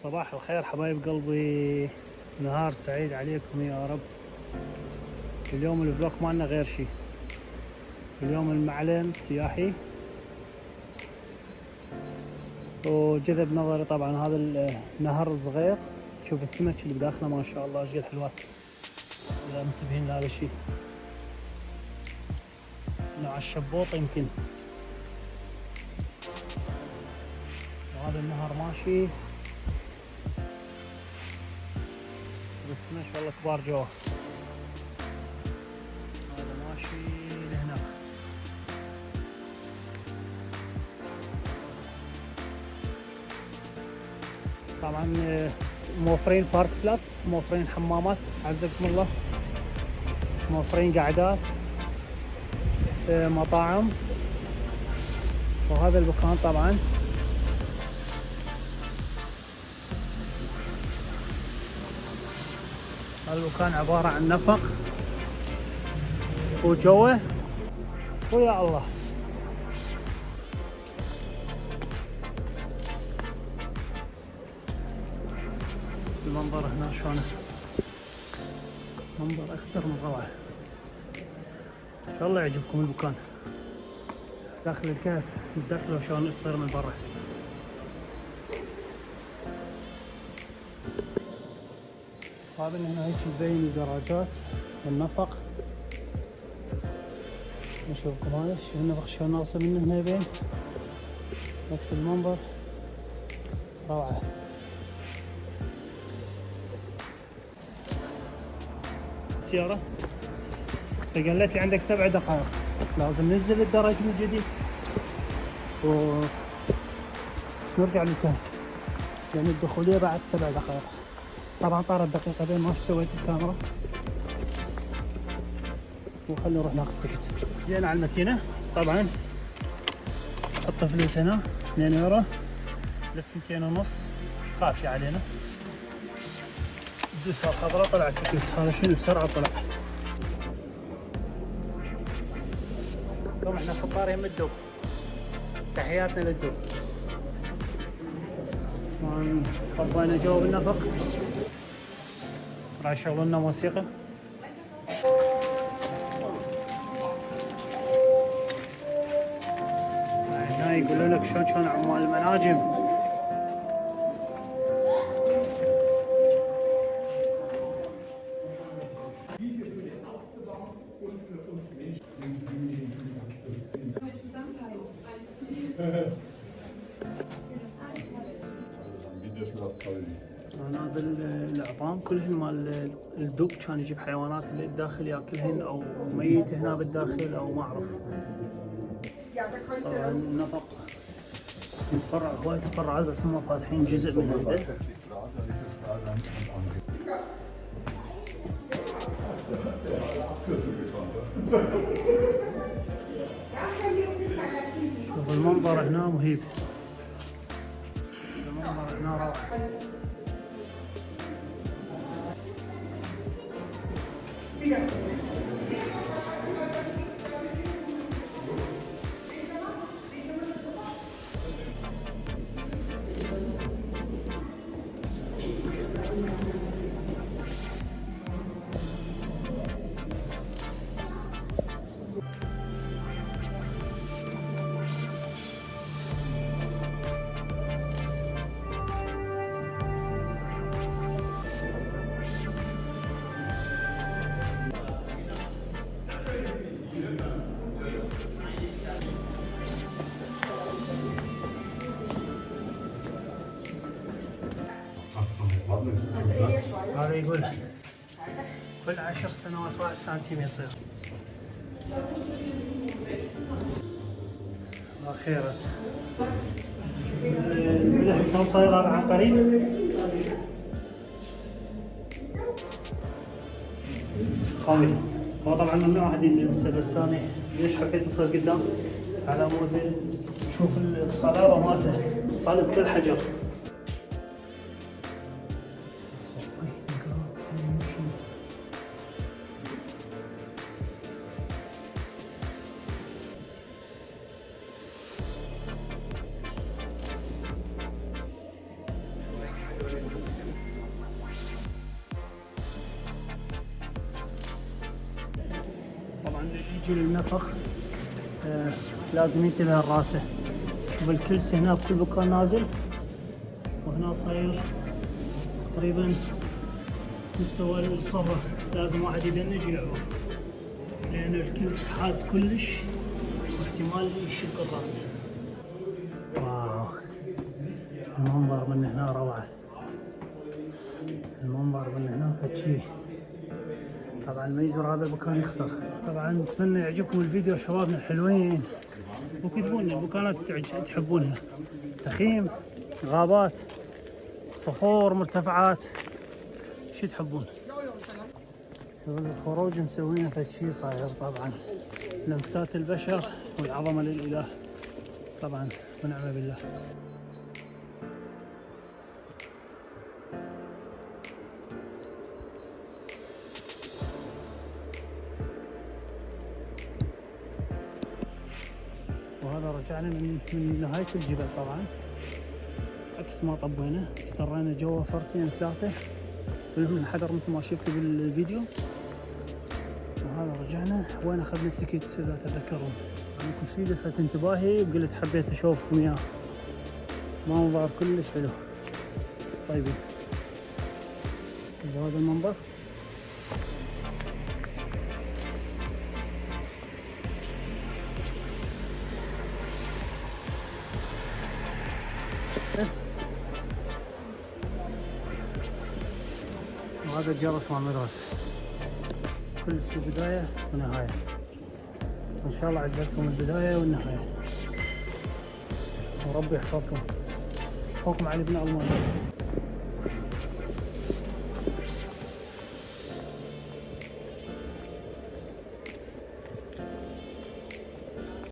صباح الخير حبايب قلبي، نهار سعيد عليكم يا رب. اليوم الفلوق ما لنا غير شيء. اليوم المعلم سياحي وجذب نظري طبعا هذا النهر الصغير. شوف السمك اللي بداخله ما شاء الله ايش قد حلوات، اذا منتبهين لهذا الشيء. نوع الشبوط يمكن. وهذا النهر ماشي والسمك والله كبار جوا. هذا ماشي لهناك. طبعا موفرين بارك بلاتس، موفرين حمامات عزكم الله، موفرين قعدات، مطاعم. وهذا المكان طبعا هذا المكان عبارة عن نفق وجوه ويا الله. المنظر هنا شلونه، منظر اكثر من روعة. ان شاء الله يعجبكم المكان. داخل الكهف داخله شلون يصير من برا. هذا من هنا هيك مبين الدراجات والنفق. نشوفكم هذا شوف النفق شلون ناصب منه هنا يبين، بس المنظر روعة. السيارة قالت لي عندك 7 دقائق، لازم ننزل الدرج من جديد ونرجع للكهف، يعني الدخولية بعد 7 دقائق. طبعا طارت دقيقتين ما سويت الكاميرا. وخلنا نروح ناخذ تكت. جينا على الماكينة طبعا، حط فلوس هنا 2 يورو ل2.5 كافية علينا. الدوسة الخضراء طلع التكت. هذا شنو بسرعة طلع. اليوم احنا فطار يم الدوب، تحياتنا للدوب. قضينا جو بالنفق، راح يشغلوا لنا موسيقى. هنا يقولوا لك شلون كان عمال المناجم. هذا العظام كلهن مال الدب، كان يجيب حيوانات اللي بالداخل ياكلهن او ميت هنا بالداخل او ما اعرف. طبعا النفق متفرع هواي تفرعات، بس هم فاتحين جزء من عنده. شوف المنظر هنا مهيب، المنظر هنا روعة. هذا يقول كل 10 سنوات 1 سنتيم يصير. أخيرا الملح كان صاير عن قريب. قوي. هو طبعا ممنوع أحد يلمسه، بس أنا ليش حبيت أصير قدام على مود نشوف الصلابة مالته، الصلب كل حجر. يجي للنفخ لازم ينتبه لراسه. بالكلس هنا بكل مكان نازل، وهنا صاير تقريبا مستوى الصبة، لازم واحد يدنج يعوف لأن الكلس حاد كلش واحتمال يشق الراس. واو المنظر من هنا روعة، المنظر من هنا فشي. طبعا ما يزور هذا المكان يخسر. طبعا اتمنى يعجبكم الفيديو شبابنا الحلوين، وكتبوا لنا المكانات تحبونها، تخييم، غابات، صخور، مرتفعات، شو تحبون. الخروج مسوينه فشي صاير طبعا لمسات البشر والعظمة للإله طبعا ونعم بالله. وهذا رجعنا من نهاية الجبل طبعا، عكس ما طبينا، اضطرينا جوا فرتين ثلاثة بالحذر مثل ما شفتوا بالفيديو. وهذا رجعنا وين اخذنا التيكت اذا تذكرون. انا كل شيء لفت انتباهي وقلت حبيت اشوفكم اياه، منظر كلش حلو. طيب شوفوا هذا المنظر، وهذا الجرس مال المدرسة، كل شيء بداية ونهاية. إن شاء الله عجبتكم البداية والنهاية، وربي يحفظكم. أخوكم علي بن عمان.